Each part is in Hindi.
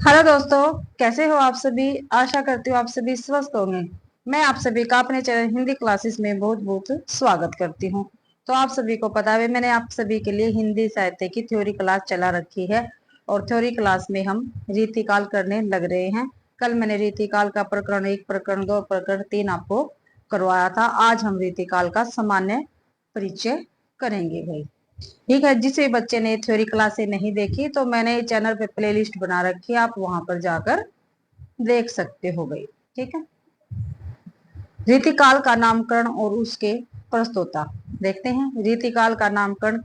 हेलो दोस्तों, कैसे हो आप सभी। आशा करती हूँ आप सभी स्वस्थ होंगे। मैं आप सभी का अपने चैनल हिंदी क्लासेस में बहुत बहुत स्वागत करती हूँ। तो आप सभी को पता है मैंने आप सभी के लिए हिंदी साहित्य की थ्योरी क्लास चला रखी है और थ्योरी क्लास में हम रीतिकाल करने लग रहे हैं। कल मैंने रीतिकाल का प्रकरण 1, प्रकरण 2, प्रकरण 3 आपको करवाया था। आज हम रीतिकाल का सामान्य परिचय करेंगे भाई। ठीक है, जिस भी बच्चे ने थ्योरी क्लासे नहीं देखी तो मैंने चैनल पे प्लेलिस्ट बना रखी है, आप वहां पर जाकर देख सकते हो भाई। ठीक है, रीतिकाल का नामकरण और उसके प्रस्तोता देखते हैं। रीतिकाल का नामकरण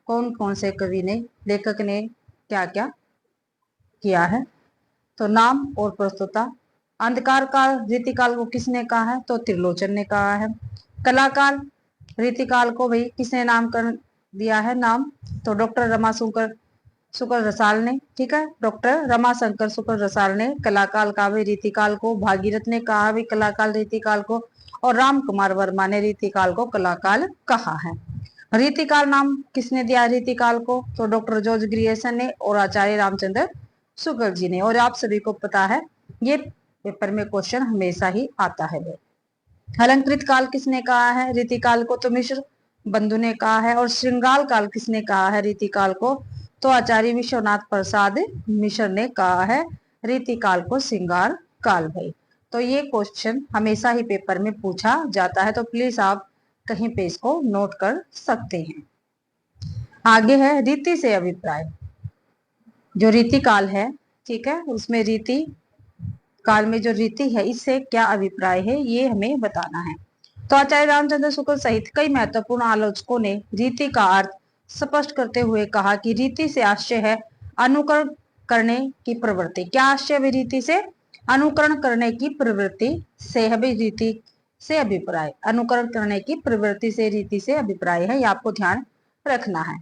कौन कौन से कवि ने, लेखक ने क्या क्या किया है। तो नाम और प्रस्तोता। अंधकार काल रीतिकाल को किसने कहा है, तो त्रिलोचन ने कहा है। कलाकाल रीतिकाल को भाई किसने नामकरण दिया है नाम, तो डॉक्टर रमाशंकर शुक्ल रसाल ने। ठीक है, डॉक्टर रमाशंकर शुक्ल रसाल ने कलाकाल का भी रीतिकाल को, भागीरथ ने कहा भी कलाकाल रीतिकाल को, और राम कुमार वर्मा ने रीतिकाल को कलाकाल कहा है। रीतिकाल नाम किसने दिया रीतिकाल को, तो डॉक्टर जॉर्ज ग्रियर्सन ने और आचार्य रामचंद्र शुक्ल जी ने। और आप सभी को पता है ये पेपर में क्वेश्चन हमेशा ही आता है। अलंकृत काल किसने कहा है रीतिकाल को, तो मिश्र बंधु ने कहा है। और श्रृंगाल काल किसने कहा है रीतिकाल को, तो आचार्य विश्वनाथ प्रसाद मिश्र ने कहा है रीतिकाल को श्रृंगार काल भाई। तो ये क्वेश्चन हमेशा ही पेपर में पूछा जाता है, तो प्लीज आप कहीं पे इसको नोट कर सकते हैं। आगे है रीति से अभिप्राय। जो रीति काल है, ठीक है, उसमें रीति काल में जो रीति है इससे क्या अभिप्राय है ये हमें बताना है। तो आचार्य रामचंद्र शुक्ल सहित कई महत्वपूर्ण आलोचकों ने रीति का अर्थ स्पष्ट करते हुए कहा कि रीति से आशय है अनुकरण करने की प्रवृत्ति। क्या आशय है रीति से, अनुकरण करने की प्रवृत्ति से है रीति से अभिप्राय। अनुकरण करने की प्रवृत्ति से रीति से अभिप्राय है, ये आपको ध्यान रखना है।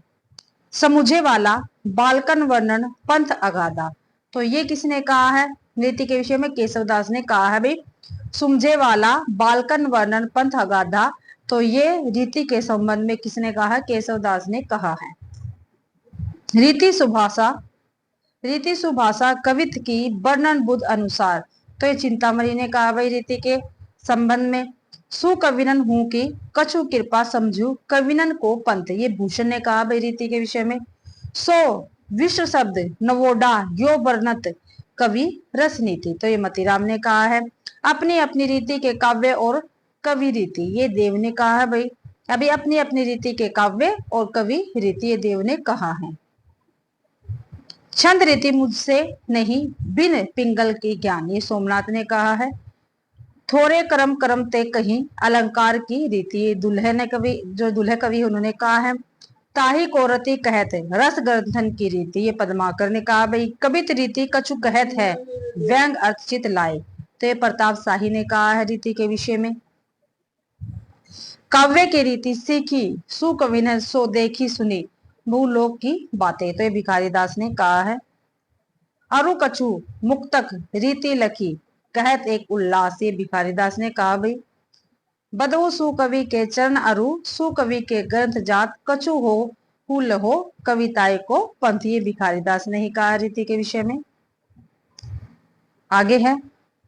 समुझे वाला बालकन वर्णन पंथ अगाधा। तो ये किसने कहा है नीति के विषय में, केशवदास ने कहा है भाई सुमझे वाला बालकन वर्णन पंथ अगाधा। तो ये रीति के संबंध में किसने कहा है, केशवदास ने कहा है। रीति सुभाषा, रीति सुभाषा कवित की वर्णन बुद्ध अनुसार। तो ये चिंतामणि ने कहा भाई रीति के संबंध में। सुकविनन हूं की कछु कृपा समझू कविनन को पंथ। ये भूषण ने कहा भाई रीति के विषय में। सो विश्व शब्द नवोडा यो वर्णत कवि रसनीति। तो ये मतीराम ने कहा है। अपनी अपनी रीति के काव्य और कवि रीति, ये देव ने कहा है भाई। अभी अपनी अपनी रीति के काव्य और कवि रीति, ये देव ने कहा है। छंद रीति मुझसे नहीं बिन पिंगल की ज्ञान, ये सोमनाथ ने कहा है। थोड़े कर्म कर्म ते कहीं अलंकार की रीति, दुल्हे ने कवि, जो दुल्हे कवि उन्होंने कहा है। ताही कोरती कहत रस ग्रंथन की रीति, ये पद्माकर ने कहा भाई। कवित रीति कछु कहत है व्यंग अर्चित लाए। तो ये प्रताप शाही ने कहा है रीति के विषय में। काव्य की रीति सीखी सुकवि ने सो देखी सुनी भूलोक की बातें। तो ये भिखारी दास ने कहा है। अरु कछु मुक्तक रीति लखी कहत एक उल्लास, ये भिखारी दास ने कहा भाई। बदऊ सुकवि के चरण अरु सुकवि के ग्रंथ जात कछु हो कुल हो कविताएं को पंथ, ये भिखारी दास ने ही कहा रीति के विषय में। आगे है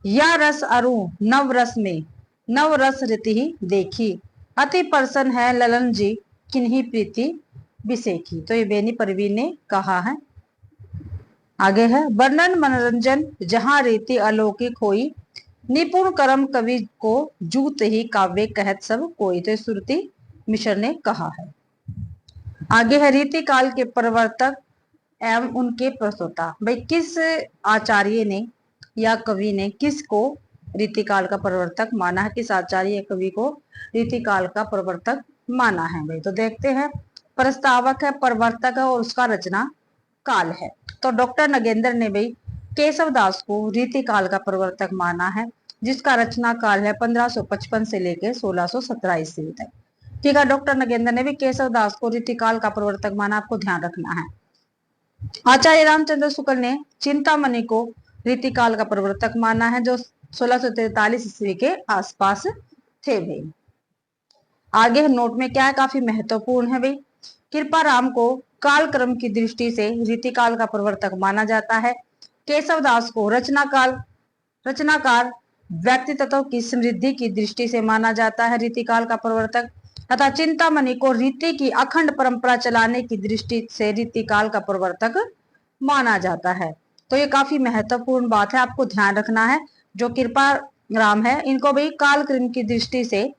या रस अरु नव रस में नव रस रीति ही देखी अति प्रसन्न है ललन जी किन्हीं प्रीति बिसेखी। तो ये बेनी परवीन ने कहा है। आगे है वर्णन मनोरंजन जहां रीति अलौकिक होई निपुण कर्म कवि को जूत ही काव्य कहत सब कोई। तो श्रुति मिश्र ने कहा है। आगे है रीति काल के प्रवर्तक एवं उनके प्रस्तोता। भाई किस आचार्य ने या कवि ने किसको रीतिकाल का प्रवर्तक माना है, किस आचार्य या कवि को रीतिकाल का प्रवर्तक माना है भाई। तो देखते हैं, प्रस्तावक है, प्रवर्तक है और उसका रचना काल है। तो डॉक्टर नगेंद्र ने भाई केशवदास को रीतिकाल का प्रवर्तक माना है, जिसका रचना काल है 1555 से लेकर 1617 ईस्वी तक। ठीक है, डॉक्टर नगेंद्र ने भी केशवदास को रीतिकाल का प्रवर्तक माना, आपको ध्यान रखना है। आचार्य रामचंद्र शुक्ल ने चिंतामणि को रीतिकाल का प्रवर्तक माना है, जो 1643 ईस्वी के आसपास थे भाई। आगे नोट में क्या है, काफी महत्वपूर्ण है भाई। कृपा राम को काल क्रम की दृष्टि से रीतिकाल का प्रवर्तक माना जाता है। केशवदास को रचनाकार व्यक्ति तत्व की समृद्धि की दृष्टि से माना जाता है रीतिकाल का प्रवर्तक, तथा चिंतामणि को रीति की अखंड परंपरा चलाने की दृष्टि से रीतिकाल का प्रवर्तक माना जाता है। तो ये काफी महत्वपूर्ण बात है, आपको ध्यान रखना है। जो कृपा राम है इनको भी कालक्रम की दृष्टि से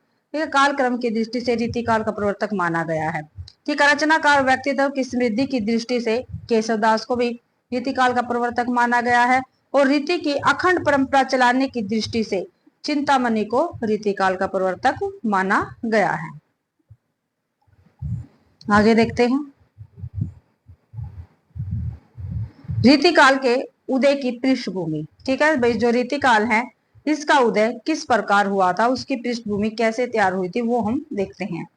रीतिकाल का प्रवर्तक माना गया है। ठीक है, रचनाकार व्यक्तित्व की समृद्धि की दृष्टि से केशवदास को भी रीतिकाल का प्रवर्तक माना गया है, और रीति की अखंड परंपरा चलाने की दृष्टि से चिंतामणि को रीतिकाल का प्रवर्तक माना गया है। आगे देखते हैं रीतिकाल के उदय की पृष्ठभूमि। ठीक है भाई, जो रीतिकाल है इसका उदय किस प्रकार हुआ था, उसकी पृष्ठभूमि कैसे तैयार हुई थी, वो हम देखते हैं।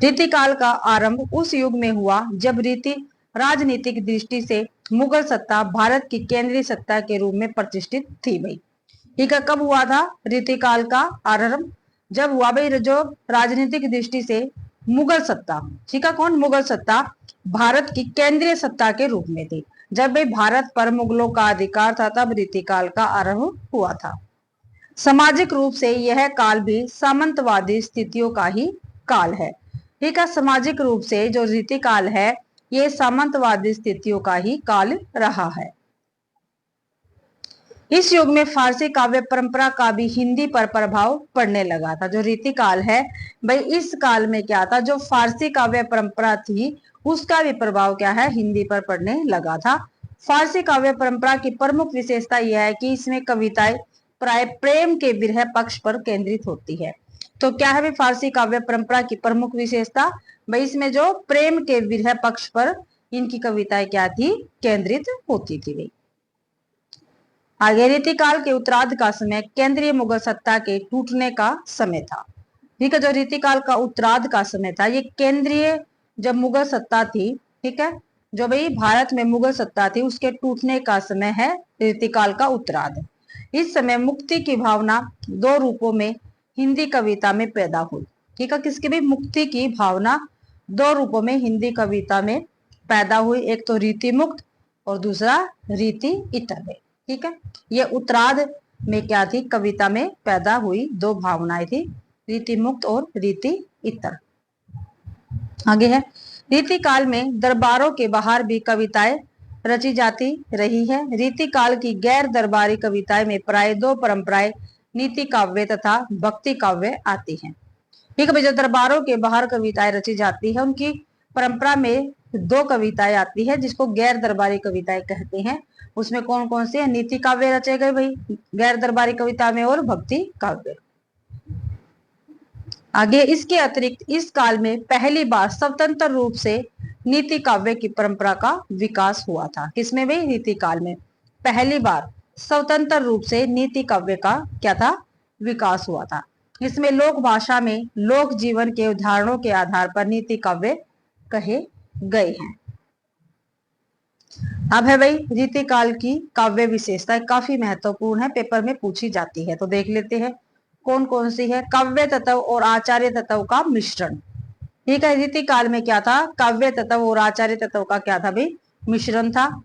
रीतिकाल का आरंभ उस युग में हुआ जब रीति राजनीतिक दृष्टि से मुगल सत्ता भारत की केंद्रीय सत्ता के रूप में प्रतिष्ठित थी भाई। ठीक है, कब हुआ था रीतिकाल का आरंभ? जब हुआ भाई जो राजनीतिक दृष्टि से मुगल सत्ता, ठीक है, कौन? मुगल सत्ता भारत की केंद्रीय सत्ता के रूप में थी। जब भाई भारत पर मुगलों का अधिकार था तब रीतिकाल का आरंभ हुआ था। सामाजिक रूप से यह काल भी सामंतवादी स्थितियों का ही काल है। ठीक है, सामाजिक रूप से जो रीतिकाल है ये सामंतवादी स्थितियों का ही काल रहा है। इस युग में फारसी काव्य परंपरा का भी हिंदी पर प्रभाव पड़ने लगा था। जो रीतिकाल है भाई इस काल में क्या था, जो फारसी काव्य परंपरा थी उसका भी प्रभाव क्या है, हिंदी पर पड़ने लगा था। फारसी काव्य परंपरा की प्रमुख विशेषता यह है कि इसमें कविताएं प्राय प्रेम के विरह पक्ष पर केंद्रित होती है। तो क्या है भाई फारसी काव्य परंपरा की प्रमुख विशेषता? भाई इसमें जो प्रेम के विरह पक्ष पर इनकी कविताएं क्या थी, केंद्रित होती थी भाई। आगे, रीतिकाल के उत्तरार्ध का समय केंद्रीय मुगल सत्ता के टूटने का समय था। ठीक है, जो रीतिकाल का उत्तरार्ध का समय था ये केंद्रीय जब मुगल सत्ता थी, ठीक है, जो भाई भारत में मुगल सत्ता थी उसके टूटने का समय है रीतिकाल का उत्तरार्ध। इस समय मुक्ति की भावना दो रूपों में हिंदी कविता में पैदा हुई। ठीक है, किसकी भी मुक्ति की भावना दो रूपों में हिंदी कविता में पैदा हुई, एक तो रीति मुक्त और दूसरा रीति इतर में। ठीक है, ये उत्तरार्ध में क्या थी, कविता में पैदा हुई दो भावनाएं थी, रीति मुक्त और रीति इतर। आगे है, रीति काल में दरबारों के बाहर भी कविताएं रची जाती रही है। रीति काल की गैर दरबारी कविताएं में प्राय दो परंपराएं नीति काव्य तथा भक्ति काव्य आती हैं। ठीक है, जो दरबारों के बाहर कविताएं रची जाती है उनकी परंपरा में दो कविताएं आती है जिसको गैर दरबारी कविताएं कहते हैं। उसमें कौन कौन से? नीति काव्य रचे गए भाई गैर दरबारी कविता में और भक्ति काव्य। आगे, इसके अतिरिक्त इस काल में पहली बार स्वतंत्र रूप से नीति काव्य की परंपरा का विकास हुआ था। किसमें भाई? नीति काल में पहली बार स्वतंत्र रूप से नीति काव्य का क्या था, विकास हुआ था। इसमें लोक भाषा में लोक जीवन के उदाहरणों के आधार पर नीति काव्य कहे गए हैं। अब है भाई रीति काल की काव्य विशेषताएं, काफी महत्वपूर्ण है, पेपर में पूछी जाती है, तो देख लेते हैं कौन कौन सी है। काव्य तत्व और आचार्य तत्व का मिश्रण। ठीक है, रीति काल में क्या था, काव्य तत्व और आचार्य तत्व का क्या था भाई, मिश्रण था।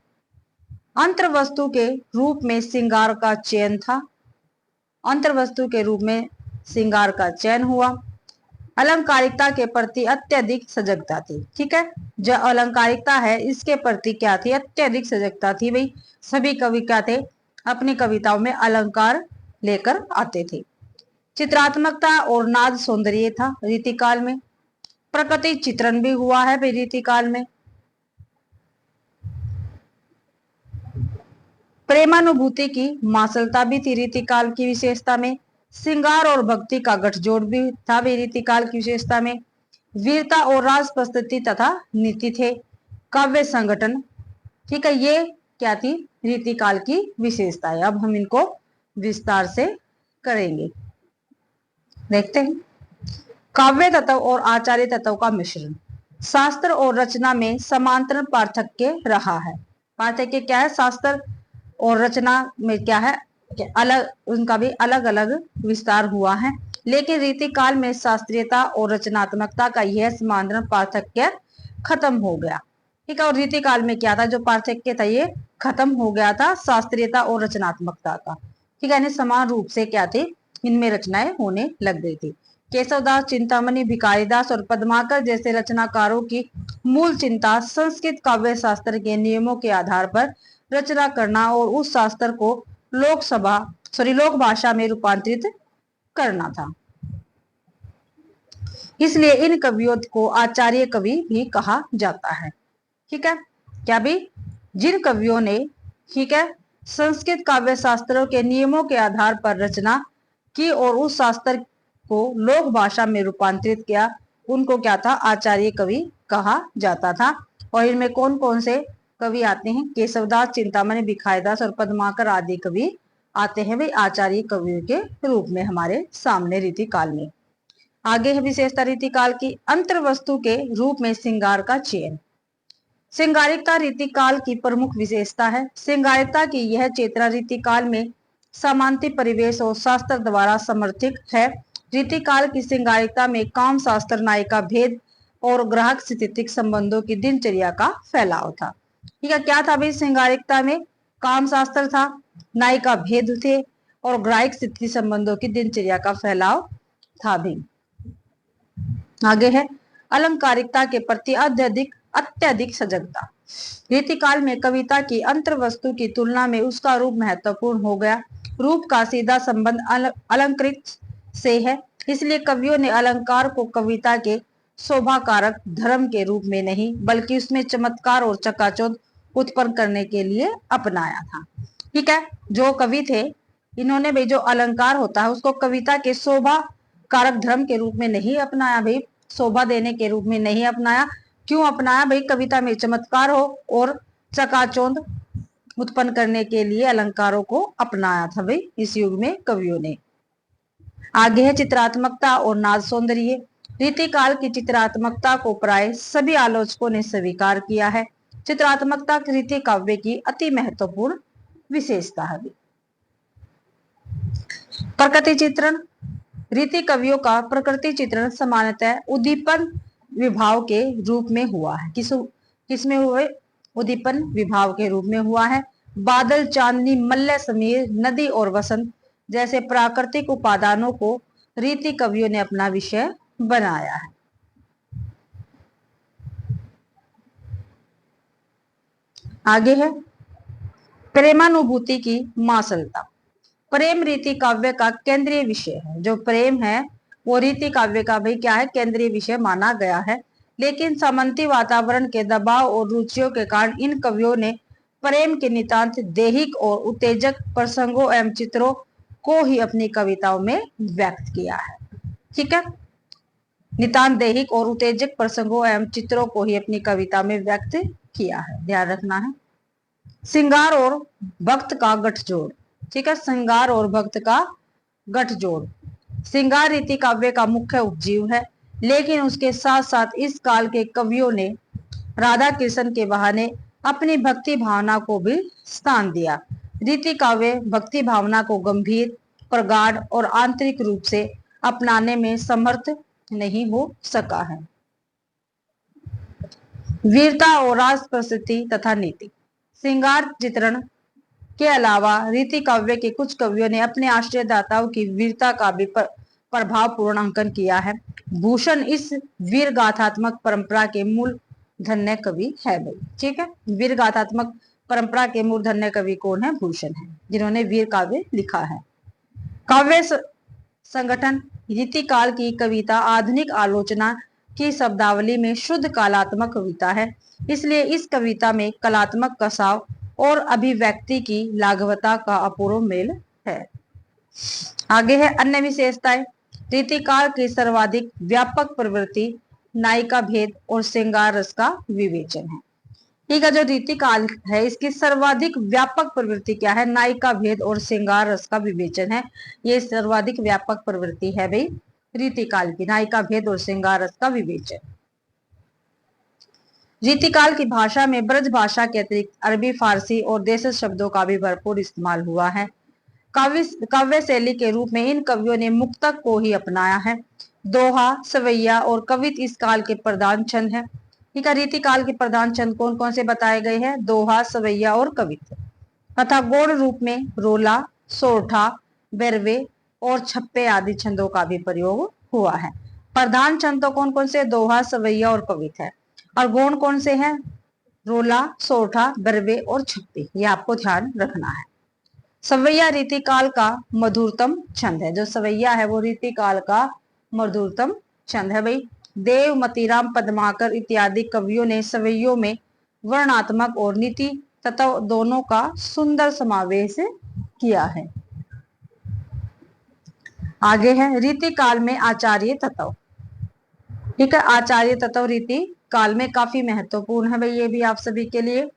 अंतर वस्तु के रूप में श्रृंगार का चयन था, अंतर वस्तु के रूप में श्रृंगार का चयन हुआ। अलंकारिकता के प्रति अत्यधिक सजगता थी। ठीक है, जो अलंकारिकता है इसके प्रति क्या थी, अत्यधिक सजगता थी भाई। सभी कवि क्या थे, अपनी कविताओं में अलंकार लेकर आते थे। चित्रात्मकता और नाद सौंदर्य था रीतिकाल में। प्रकृति चित्रण भी हुआ है भाई रीतिकाल में। प्रेमानुभूति की मासलता भी थी रीतिकाल की विशेषता में। श्रृंगार और भक्ति का गठजोड़ भी था भी रीतिकाल की विशेषता में। वीरता और राज प्रस्तुति तथा नीति थे। काव्य संगठन, ठीक है, ये क्या थी, रीतिकाल की विशेषता है। अब हम इनको विस्तार से करेंगे, देखते हैं। काव्य तत्व और आचार्य तत्व का मिश्रण। शास्त्र और रचना में समांतर पार्थक्य रहा है। पार्थक्य क्या है, शास्त्र और रचना में क्या है, अलग, उनका भी अलग अलग विस्तार हुआ है। लेकिन रीतिकाल में शास्त्रीयता और रचनात्मकता का यह समांतर पार्थक्य खत्म हो गया। ठीक है। और रीतिकाल में क्या था, जो पार्थक्य था ये खत्म हो गया था शास्त्रीयता और रचनात्मकता का। ठीक है, यानी समान रूप से क्या थे, इनमें रचनाएं होने लग गई थी। केशवदास, चिंतामणि, भिखारीदास और पद्माकर जैसे रचनाकारों की मूल चिंता संस्कृत काव्य शास्त्र के नियमों के आधार पर रचना करना और उस शास्त्र को लोक भाषा में रूपांतरित करना था। इसलिए इन कवियों को आचार्य कवि भी कहा जाता है। ठीक है, क्या भी, जिन कवियों ने, ठीक है, संस्कृत काव्य शास्त्रों के नियमों के आधार पर रचना की और उस शास्त्र को लोक भाषा में रूपांतरित किया, उनको क्या था, आचार्य कवि कहा जाता था। और इनमें कौन कौन से कवि आते हैं, केशवदास, चिंतामणि, भिखारीदास और पद्माकर आदि कवि आते हैं वे आचार्य कवियों के रूप में हमारे सामने रीतिकाल में। आगे है विशेषता रीतिकाल की, अंतर्वस्तु के रूप में श्रृंगार का चयन। श्रृंगारिकता रीतिकाल की प्रमुख विशेषता है। श्रृंगारिकता की यह चेतना रीतिकाल में सामान्य परिवेश और शास्त्र द्वारा समर्थित है। रीतिकाल की श्रृंगारिकता में काम शास्त्र, नायिका भेद और ग्राहक स्थितिक संबंधों की दिनचर्या का फैलाव था। ठीक है, क्या था भाई श्रृंगारिकता में, काम शास्त्र था, नायिका भेद थे और ग्राहक स्थिति संबंधों की दिनचर्या का फैलाव था भी। आगे है अलंकारिकता के प्रति अत्यधिक सजगता। रीतिकाल में कविता की अंतर्वस्तु की तुलना में उसका रूप महत्वपूर्ण हो गया। रूप का सीधा संबंध अलंकृत से है, इसलिए कवियों ने अलंकार को कविता के शोभाकारक धर्म के रूप में नहीं बल्कि उसमें चमत्कार और चकाचौंध उत्पन्न करने के लिए अपनाया था। ठीक है, जो कवि थे इन्होंने भाई जो अलंकार होता है उसको कविता के शोभा कारक धर्म के रूप में नहीं अपनाया भाई, शोभा देने के रूप में नहीं अपनाया। क्यों अपनाया भाई, कविता में चमत्कार हो और चकाचौंध उत्पन्न करने के लिए अलंकारों को अपनाया था भाई इस युग में कवियों ने। आगे है चित्रात्मकता और नाद सौंदर्य। रीतिकाल की चित्रात्मकता को प्राय सभी आलोचकों ने स्वीकार किया है। चित्रात्मकता रीति काव्य की अति महत्वपूर्ण विशेषता है। प्रकृति चित्रण, रीति कवियों का प्रकृति चित्रण सामान्यतः उद्दीपन विभाव के रूप में हुआ है। किसमें हुए, उद्दीपन विभाव के रूप में हुआ है। बादल, चांदनी, मल्ल, समीर, नदी और वसंत जैसे प्राकृतिक उपादानों को रीति कवियों ने अपना विषय बनाया है। आगे है प्रेमानुभूति की मासलता। प्रेम रीति काव्य का केंद्रीय विषय है। जो प्रेम है वो रीति काव्य का भाई क्या है, केंद्रीय विषय माना गया है। लेकिन सामंती वातावरण के दबाव और रुचियों के कारण इन कवियों ने प्रेम के नितांत दैहिक और उत्तेजक प्रसंगों एवं चित्रों को ही अपनी कविताओं में व्यक्त किया है। ठीक है, नितांत दैहिक और उत्तेजक प्रसंगों एवं चित्रों को ही अपनी कविता में व्यक्त किया है, ध्यान रखना है। श्रृंगार और भक्त का गठजोड़। ठीक है, श्रृंगार और भक्त का गठजोड़। श्रृंगार रीति काव्य का मुख्य उपजीव है, लेकिन उसके साथ साथ इस काल के कवियों ने राधा कृष्ण के बहाने अपनी भक्ति भावना को भी स्थान दिया। रीति काव्य भक्ति भावना को गंभीर, प्रगाढ़ और आंतरिक रूप से अपनाने में समर्थ नहीं हो सका है। वीरता और राज प्रसिद्धि तथा नीति। श्रृंगार चित्रण के अलावा रीति काव्य के कुछ कवियों ने अपने आश्रयदाताओं की वीरता का भी प्रभावपूर्ण अंकन किया है। भूषण इस वीर गाथात्मक परंपरा के मूल धन्य कवि है भाई। ठीक है, वीर गाथात्मक परंपरा के मूल धन्य कवि कौन है, भूषण है, जिन्होंने वीर काव्य लिखा है। काव्य संगठन, रीति काल की कविता आधुनिक आलोचना की शब्दावली में शुद्ध कलात्मक कविता है, इसलिए इस कविता में कलात्मक कसाव और अभिव्यक्ति की लाघवता का अपूर्व मेल है। आगे है अन्य विशेषताएं। रीतिकाल की सर्वाधिक व्यापक प्रवृत्ति नायिका भेद और श्रृंगार रस का विवेचन है। ठीक है, जो रीतिकाल है इसकी सर्वाधिक व्यापक प्रवृत्ति क्या है, नायिका भेद और श्रृंगार रस का विवेचन है। ये सर्वाधिक व्यापक प्रवृत्ति है भाई रीतिकाल की, नायिका भेद और श्रृंगार रस का विवेचन। रीतिकाल की भाषा में ब्रज भाषा के अतिरिक्त अरबी, फारसी और देशी शब्दों का भी भरपूर इस्तेमाल हुआ है। काव्य शैली के रूप में इन कवियों ने मुक्तक को ही अपनाया है। दोहा, सवैया और कवित इस काल के प्रधान छंद हैं। ठीक है। रीतिकाल के प्रधान छंद कौन कौन से बताए गए हैं? दोहा, सवैया और कवित्त तथा गौड़ रूप में रोला, सोरठा, बेरवे और छप्पे आदि छंदों का भी प्रयोग हुआ है। प्रधान छंद तो कौन कौन से? दोहा, सवैया और कवित्त है। और गौण कौन से हैं? रोला, सोरठा, बेरवे और छप्पे। ये आपको ध्यान रखना है। सवैया रीतिकाल का मधुरतम छंद है। जो सवैया है वो रीतिकाल का मधुरतम छंद है भाई। देव, मतीराम, पद्माकर इत्यादि कवियों ने सवैयों में वर्णात्मक और नीति तत्व दोनों का सुंदर समावेश किया है। आगे है रीतिकाल में आचार्य तत्व। ठीक है, आचार्य तत्व रीति काल में काफी महत्वपूर्ण है भाई, ये भी आप सभी के लिए।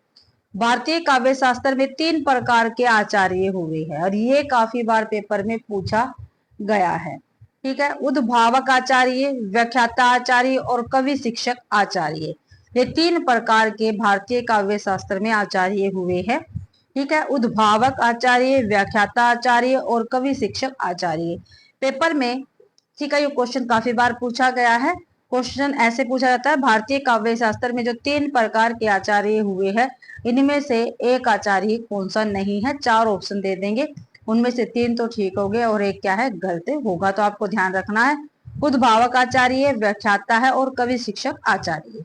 भारतीय काव्य शास्त्र में 3 प्रकार के आचार्य हुए हैं और ये काफी बार पेपर में पूछा गया है। ठीक है, उद्भावक आचार्य, व्याख्याता आचार्य और कवि शिक्षक आचार्य, ये 3 प्रकार के भारतीय काव्य शास्त्र में आचार्य हुए हैं। ठीक है, उद्भावक आचार्य, व्याख्याता आचार्य और कवि शिक्षक आचार्य। पेपर में ठीक है, ये क्वेश्चन काफी बार पूछा गया है। क्वेश्चन ऐसे पूछा जाता है, भारतीय काव्य शास्त्र में जो 3 प्रकार के आचार्य हुए हैं, इनमें से एक आचार्य कौन सा नहीं है? 4 ऑप्शन दे देंगे, उनमें से 3 तो ठीक हो गए और एक क्या है? गलत होगा। तो आपको ध्यान रखना है, उद्भावक आचार्य, व्याख्याता है और कवि शिक्षक आचार्य।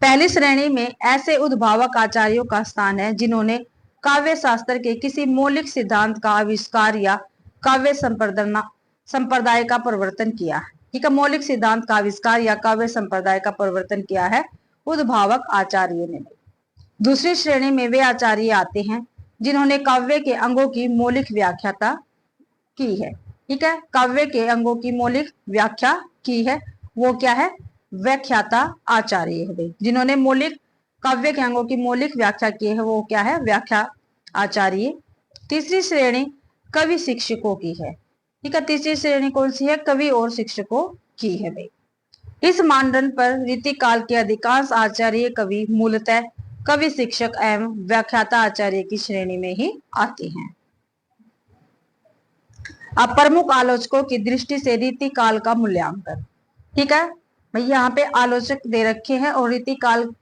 पहली श्रेणी में ऐसे उद्भावक आचार्यों का स्थान है जिन्होंने काव्य शास्त्र के किसी मौलिक सिद्धांत का आविष्कार या काव्य संप्रदाय का परिवर्तन किया है। ठीक है, मौलिक सिद्धांत का आविष्कार या काव्य संप्रदाय का परिवर्तन किया है उद्भावक आचार्यों ने। दूसरी श्रेणी में वे आचार्य आते हैं जिन्होंने काव्य के अंगों की मौलिक व्याख्याता की है। ठीक है, काव्य के अंगों की मौलिक व्याख्या की है, वो क्या है? व्याख्याता आचार्य है भाई। जिन्होंने मौलिक काव्य के अंगों की मौलिक व्याख्या की है वो क्या है? व्याख्या आचार्य। तीसरी श्रेणी कवि शिक्षकों की है। ठीक है, तीसरी श्रेणी कौन सी है? कवि और शिक्षकों की है भाई। इस मानदंड पर रीतिकाल के अधिकांश आचार्य कवि मूलतः कवि शिक्षक एवं व्याख्याता आचार्य की श्रेणी में ही आते हैं। अब प्रमुख आलोचकों की दृष्टि से रीतिकाल का मूल्यांकन। ठीक है भाई, यहाँ पे आलोचक दे रखे हैं और रीतिकाल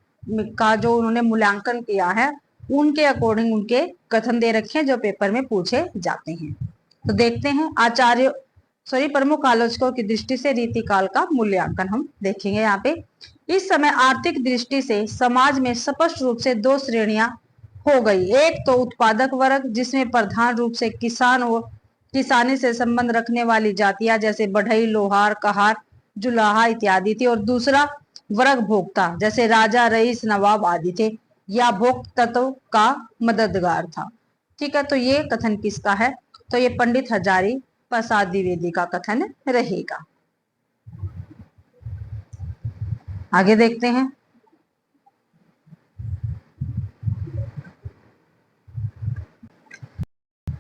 का जो उन्होंने मूल्यांकन किया है उनके अकॉर्डिंग उनके कथन दे रखे हैं जो पेपर में पूछे जाते हैं। तो देखते हैं प्रमुख आलोचकों की दृष्टि से रीतिकाल का मूल्यांकन हम देखेंगे। यहाँ पे इस समय आर्थिक दृष्टि से समाज में स्पष्ट रूप से 2 श्रेणियां हो गई। एक तो उत्पादक वर्ग जिसमें प्रधान रूप से किसान और किसानी से संबंध रखने वाली जातियां जैसे बढ़ई, लोहार, कहार, जुलाहा इत्यादि थी, और दूसरा वर्ग भोक्ता जैसे राजा, रईस, नवाब आदि थे या भोक्ता तत्व का मददगार था। ठीक है, तो ये कथन किसका है? तो ये पंडित हजारी प्रसाद द्विवेदी का कथन रहेगा। आगे देखते हैं।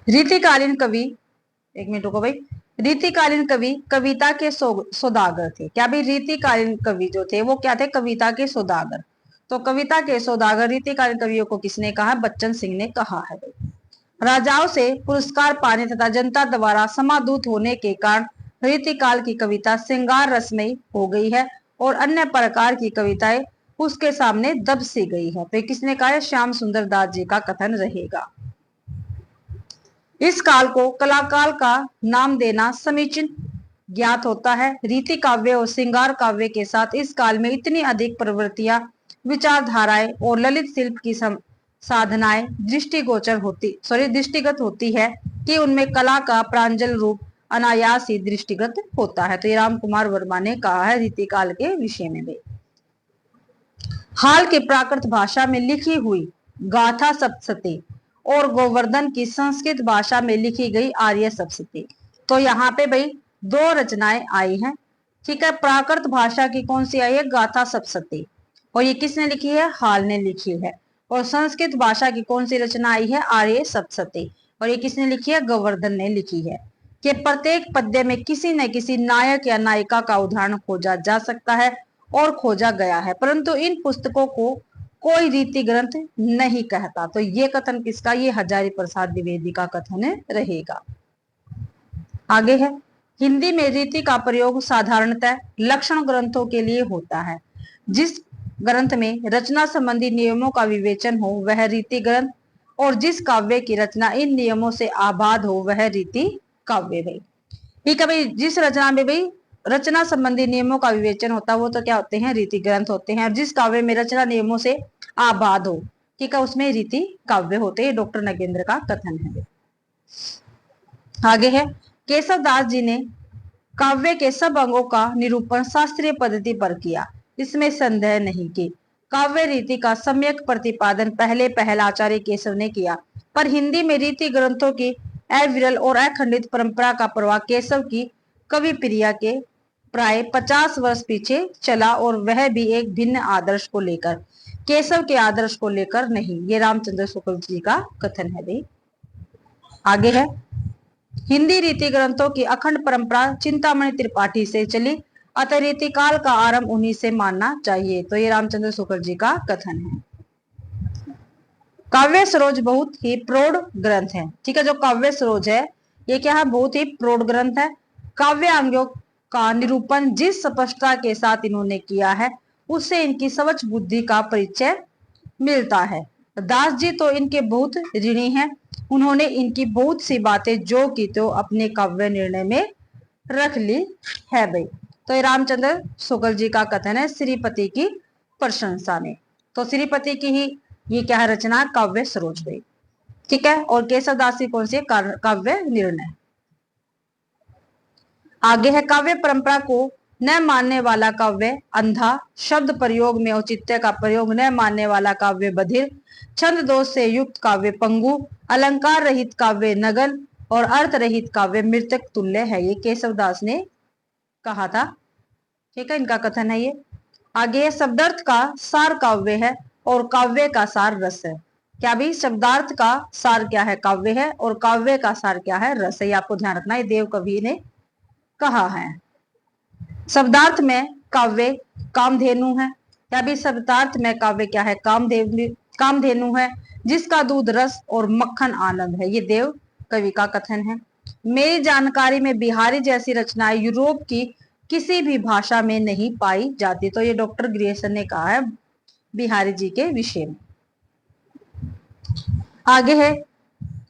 रीतिकालीन कवि, एक मिनट रुको भाई। रीतिकालीन कवि कविता के सौदागर थे। क्या भाई? रीतिकालीन कवि जो थे वो क्या थे? कविता के सौदागर। तो कविता के सौदागर रीतिकालीन कवियों को किसने कहा? बच्चन सिंह ने कहा है भाई। राजाओं से पुरस्कार पाने तथा जनता द्वारा समादूत होने के कारण रीतिकाल की कविता श्रृंगार रसमयी हो गई है और अन्य प्रकार की कविताएं उसके सामने दब सी गई है। तो किसने कहा है? श्याम सुंदर दास जी का कथन रहेगा। इस काल को कलाकाल का नाम देना समीचीन ज्ञात होता है। रीति काव्य और श्रृंगार काव्य के साथ इस काल में इतनी अधिक प्रवृत्तियां, विचारधाराएं और ललित शिल्प की साधनाएं दृष्टिगत होती है कि उनमें कला का प्रांजल रूप अनायास ही दृष्टिगत होता है। तो ये राम कुमार वर्मा ने कहा है रीतिकाल के विषय में भी। हाल के प्राकृत भाषा में लिखी हुई गाथा सप्तशती और गोवर्धन की संस्कृत भाषा में लिखी गई आर्य सप्तशती। तो यहाँ पे भाई 2 रचनाएं आई हैं। ठीक है, प्राकृत भाषा की कौन सी आई है? गाथा सप्तशती, और ये किसने लिखी है? हाल ने लिखी है। और संस्कृत भाषा की कौन सी रचना आई है? आर्य सप्तशती, और ये किसने लिखी है? गोवर्धन ने लिखी है। कि प्रत्येक पद्य में किसी न किसी नायक या नायिका का उदाहरण खोजा जा सकता है और खोजा गया है, परंतु इन पुस्तकों को कोई रीति ग्रंथ नहीं कहता। तो ये कथन किसका? ये हजारी प्रसाद द्विवेदी का कथन रहेगा। आगे है हिंदी में रीति का प्रयोग साधारणतः लक्षण ग्रंथों के लिए होता है। जिस ग्रंथ में रचना संबंधी नियमों का विवेचन हो वह रीति ग्रंथ, और जिस काव्य की रचना इन नियमों से आबाद हो वह रीति काव्य। भाई ठीक है भाई, जिस रचना में भाई रचना संबंधी नियमों का विवेचन होता है वो तो क्या होते हैं, रीति ग्रंथ होते हैं। और जिस काव्य में रचना नियमों से आबाद हो, ठीक है, उसमें रीति काव्य होते हैं। डॉक्टर नगेंद्र का कथन है। आगे है, केशव दास जी ने काव्य के सब अंगों का निरूपण शास्त्रीय पद्धति पर किया, इसमें संदेह नहीं कि काव्य रीति का सम्यक प्रतिपादन पहल आचार्य केशव ने किया, पर हिंदी में रीति ग्रंथों की अविरल और अखंडित परंपरा का प्रवाह केशव की कवि प्रिया के प्राय 50 वर्ष पीछे चला, और वह भी एक भिन्न आदर्श को लेकर, केशव के आदर्श को लेकर नहीं। ये रामचंद्र शुक्ल जी का कथन है भाई। आगे है, हिंदी रीति ग्रंथों की अखंड परंपरा चिंतामणि त्रिपाठी से चली, अतः रीति काल का आरंभ उन्हीं से मानना चाहिए। तो ये रामचंद्र शुक्ल जी का कथन है। काव्य सरोज बहुत ही प्रौढ़ ग्रंथ है। ठीक है, जो काव्य सरोज है ये क्या है, बहुत ही प्रौढ़ ग्रंथ है। काव्यांगों का निरूपण जिस स्पष्टता के साथ इन्होंने किया है उससे इनकी सवच बुद्धि का परिचय मिलता है। दास जी तो इनके बहुत ऋणी हैं, उन्होंने इनकी बहुत सी बातें जो की तो अपने काव्य निर्णय में रख ली है भाई। तो रामचंद्र शुक्ल जी का कथन है श्रीपति की प्रशंसा में। तो श्रीपति की ही ये क्या है, रचना काव्य सरोज भाई। ठीक है, और केशव दास की कौन सी, काव्य निर्णय। आगे है, काव्य परंपरा को न मानने वाला काव्य अंधा, शब्द प्रयोग में औचित्य का प्रयोग न मानने वाला काव्य बधिर, छंद दोष से युक्त काव्य पंगु, अलंकार रहित काव्य नगन और अर्थ रहित काव्य मृतक तुल्य है। ये केशव दास ने कहा था। ठीक है, इनका कथन है ये। आगे शब्दार्थ का सार काव्य है और काव्य का सार रस है। क्या भी, शब्दार्थ का सार क्या है, काव्य है, और काव्य का सार क्या है, रस है। ये आपको ध्यान रखना है, देव कवि ने कहा है। शब्दार्थ में काव्य कामधेनु है। क्या भी, शब्दार्थ में काव्य क्या है, कामधेनु है, जिसका दूध रस और मक्खन आनंद है। ये देव कवि का कथन है। मेरी जानकारी में बिहारी जैसी रचनाएं यूरोप की किसी भी भाषा में नहीं पाई जाती। तो ये डॉक्टर ग्रियर्सन ने कहा है बिहारी जी के विषय में। आगे है,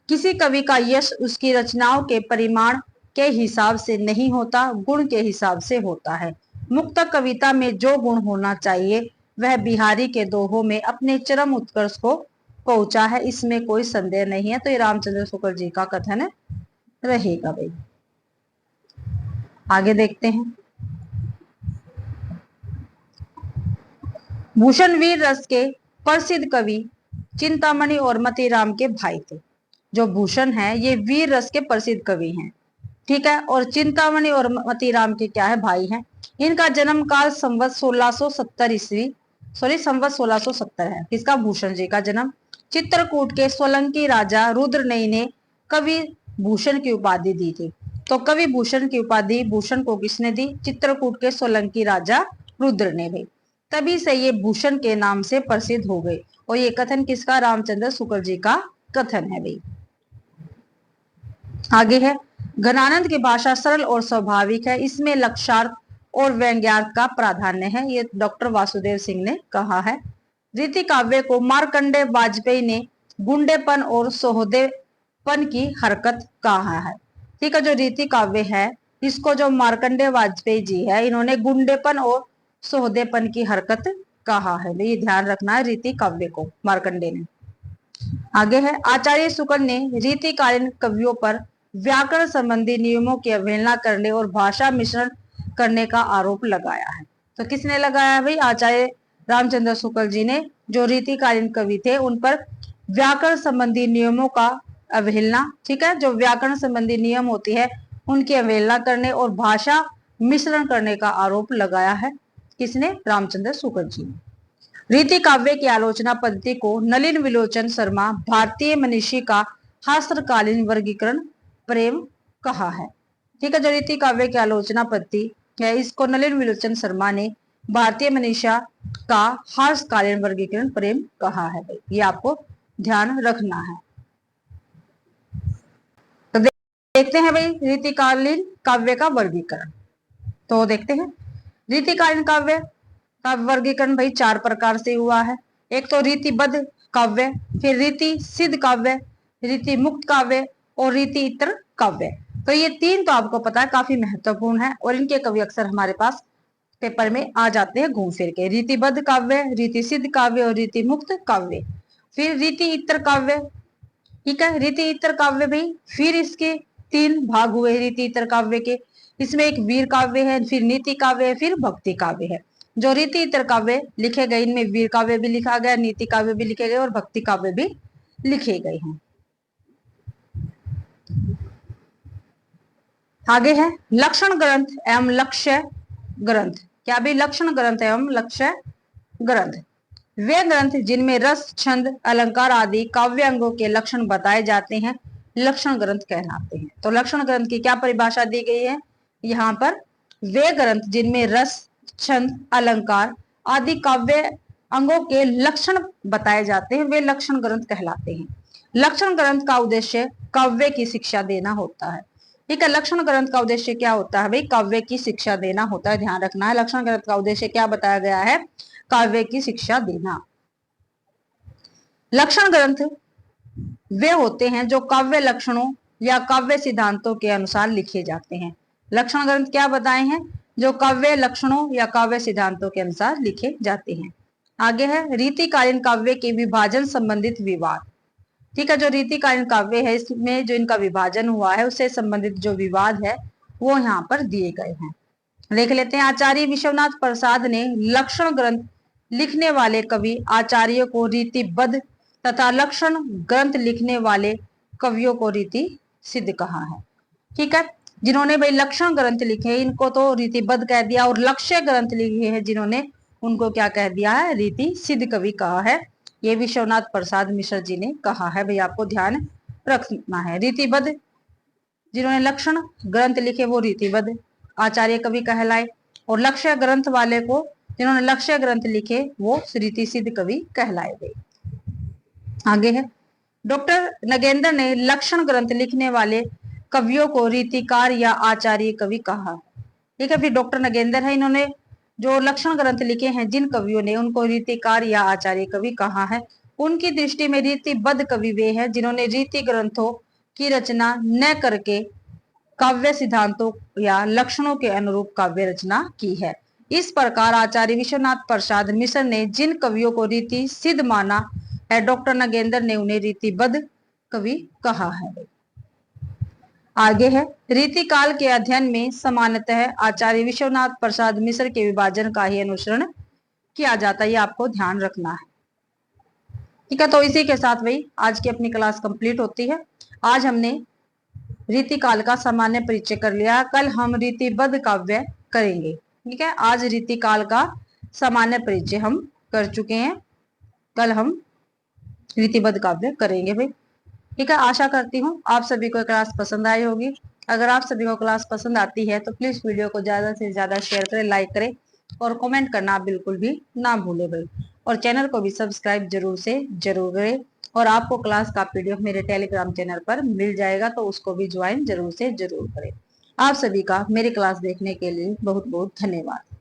किसी कवि का यश उसकी रचनाओं के परिमाण के हिसाब से नहीं होता, गुण के हिसाब से होता है। मुक्त कविता में जो गुण होना चाहिए वह बिहारी के दोहों में अपने चरम उत्कर्ष को पहुंचा है, इसमें कोई संदेह नहीं है। तो ये रामचंद्र शुक्ल जी का कथन रहेगा भाई। आगे देखते हैं, भूषण वीर रस के प्रसिद्ध कवि चिंतामणि और मतीराम के भाई थे। जो भूषण है ये वीर रस के प्रसिद्ध कवि हैं। ठीक है, और चिंतामणि और मतीराम के क्या है, भाई हैं। इनका जन्म काल संवत 1670 ईस्वी, संवत 1670 है। किसका, भूषण जी का जन्म। चित्रकूट के सोलंकी राजा रुद्र ने कवि भूषण की उपाधि दी थी। तो कवि भूषण की उपाधि भूषण को किसने दी, चित्रकूट के सोलंकी राजा रुद्र ने भाई। तभी से ये भूषण के नाम से प्रसिद्ध हो गए। और ये कथन किसका, रामचंद्र शुक्ल जी का कथन है भाई। आगे है, घनानंद की भाषा सरल और स्वाभाविक है, इसमें लक्षार्थ और व्यंग्यार्थ का प्राधान्य है। ये डॉक्टर वासुदेव सिंह ने कहा है। रीति काव्य को मार्कंडे वाजपेयी ने गुंडेपन और सोहदेपन की हरकत कहा है। ठीक है, जो रीति काव्य है इसको जो मार्कंडे वाजपेयी जी है इन्होंने गुंडेपन और सोहदेपन की हरकत कहा है। ये ध्यान रखना है, रीति काव्य को मार्कंडे ने। आगे है, आचार्य शुक्ल ने रीतिकालीन कवियों पर व्याकरण संबंधी नियमों की अवहेलना करने और भाषा मिश्रण करने का आरोप लगाया है। तो किसने लगाया भाई, आचार्य रामचंद्र शुक्ल जी ने। जो रीतिकालीन कवि थे उन पर व्याकरण संबंधी नियमों का अवहेलना, ठीक है, जो व्याकरण संबंधी नियम होती है उनकी अवहेलना करने और भाषा मिश्रण करने का आरोप लगाया है। किसने, रामचंद्र शुक्ल जी ने। रीति काव्य की आलोचना पद्धति को नलिन विलोचन शर्मा भारतीय मनीषी का हास्यकालीन वर्गीकरण प्रेम कहा है। ठीक है, जो रीति काव्य की आलोचना पद्धति है इसको नलिन विलोचन शर्मा ने भारतीय मनीषा का हास्यकालीन वर्गीकरण प्रेम कहा है। ये आपको ध्यान रखना है। तो देखते हैं भाई रीतिकालीन काव्य का वर्गीकरण। तो देखते हैं रीतिकालीन काव्य का वर्गीकरण भाई 4 प्रकार से हुआ है। एक तो रीतिबद्ध काव्य, फिर रीति सिद्ध काव्य, रीति मुक्त काव्य और रीति इतर काव्य। तो ये 3 तो आपको पता है काफी महत्वपूर्ण है और इनके कवि अक्सर हमारे पास पेपर में आ जाते हैं घूम फिर के। रीतिबद्ध काव्य, रीति सिद्ध काव्य और रीति मुक्त काव्य। फिर रीति इतर काव्य, ठीक है। रीति इतर काव्य भाई फिर इसके 3 भाग हुए रीति इतर काव्य के। इसमें एक वीर काव्य है, फिर नीति काव्य है, फिर भक्ति काव्य है। जो रीति इतर काव्य लिखे गए इनमें वीर काव्य भी लिखा गया, नीति काव्य भी लिखे गए और भक्ति काव्य भी लिखे गए हैं। आगे है लक्षण ग्रंथ एवं लक्ष्य ग्रंथ। क्या भी लक्षण ग्रंथ एवं लक्ष्य ग्रंथ वे ग्रंथ जिनमें रस, छंद, अलंकार आदि काव्य अंगों के लक्षण बताए जाते हैं लक्षण ग्रंथ कहलाते हैं। तो लक्षण ग्रंथ की क्या परिभाषा दी गई है यहाँ पर? वे ग्रंथ जिनमें रस, छंद, अलंकार आदि काव्य अंगों के लक्षण बताए जाते हैं वे लक्षण ग्रंथ कहलाते हैं। लक्षण ग्रंथ का उद्देश्य काव्य की शिक्षा देना होता है। ठीक है, लक्षण ग्रंथ का उद्देश्य क्या होता है भाई? काव्य की शिक्षा देना होता है। ध्यान रखना है, लक्षण ग्रंथ का उद्देश्य क्या बताया गया है? काव्य की शिक्षा देना। लक्षण ग्रंथ वे होते हैं जो काव्य लक्षणों या काव्य सिद्धांतों के अनुसार लिखे जाते हैं। लक्षण ग्रंथ क्या बताए हैं? जो काव्य लक्षणों या काव्य सिद्धांतों के अनुसार लिखे जाते हैं। आगे है रीतिकालीन काव्य के विभाजन संबंधित विवाद। ठीक है, जो रीतिकालीन काव्य है इसमें जो इनका विभाजन हुआ है उससे संबंधित जो विवाद है वो यहाँ पर दिए गए हैं। देख लेते हैं। आचार्य विश्वनाथ प्रसाद ने लक्षण ग्रंथ लिखने वाले कवि आचार्य को रीतिबद्ध तथा लक्षण ग्रंथ लिखने वाले कवियों को रीति सिद्ध कहा है। ठीक है, जिन्होंने भाई लक्षण ग्रंथ लिखे इनको तो रीतिबद्ध कह दिया और लक्ष्य ग्रंथ लिखे हैं जिन्होंने उनको क्या कह दिया है? रीति सिद्ध कवि कहा है। ये विश्वनाथ प्रसाद मिश्र जी ने कहा है, भाई आपको ध्यान रखना है। रीतिबद्ध जिन्होंने लक्षण ग्रंथ लिखे वो रीतिबद्ध आचार्य कवि कहलाए और लक्ष्य ग्रंथ वाले को जिन्होंने लक्ष्य ग्रंथ लिखे वो रीति सिद्ध कवि कहलाए गए। आगे है डॉक्टर नगेंद्र ने लक्षण ग्रंथ लिखने वाले कवियों को रीतिकार या आचार्य कवि कहा। ठीक है, फिर डॉक्टर नगेंद्र है, इन्होंने जो लक्षण ग्रंथ लिखे हैं जिन कवियों ने उनको रीतिकार या आचार्य कवि कहा है। उनकी दृष्टि में रीतिबद्ध कवि वे हैं जिन्होंने रीति ग्रंथों की रचना न करके काव्य सिद्धांतों या लक्षणों के अनुरूप काव्य रचना की है। इस प्रकार आचार्य विश्वनाथ प्रसाद मिश्र ने जिन कवियों को रीति सिद्ध माना है डॉक्टर नगेंद्र ने उन्हें रीतिबद्ध कवि कहा है। आगे है रीति काल के अध्ययन में सामान्यतः आचार्य विश्वनाथ प्रसाद मिश्र के विभाजन का ही अनुसरण किया जाता है, ये आपको ध्यान रखना है। ठीक है, तो इसी के साथ भाई आज की अपनी क्लास कंप्लीट होती है। आज हमने रीति काल का सामान्य परिचय कर लिया, कल हम रीतिबद्ध काव्य करेंगे। ठीक है, आज रीति काल का सामान्य परिचय हम कर चुके हैं, कल हम रीतिबद्ध काव्य करेंगे भाई। ठीक है, आशा करती हूँ आप सभी को क्लास पसंद आई होगी। अगर आप सभी को क्लास पसंद आती है तो प्लीज वीडियो को ज्यादा से ज्यादा शेयर करें, लाइक करें और कमेंट करना बिल्कुल भी ना भूले भाई। और चैनल को भी सब्सक्राइब जरूर से जरूर करें। और आपको क्लास का पीडीएफ मेरे टेलीग्राम चैनल पर मिल जाएगा तो उसको भी ज्वाइन जरूर से जरूर करें। आप सभी का मेरी क्लास देखने के लिए बहुत बहुत धन्यवाद।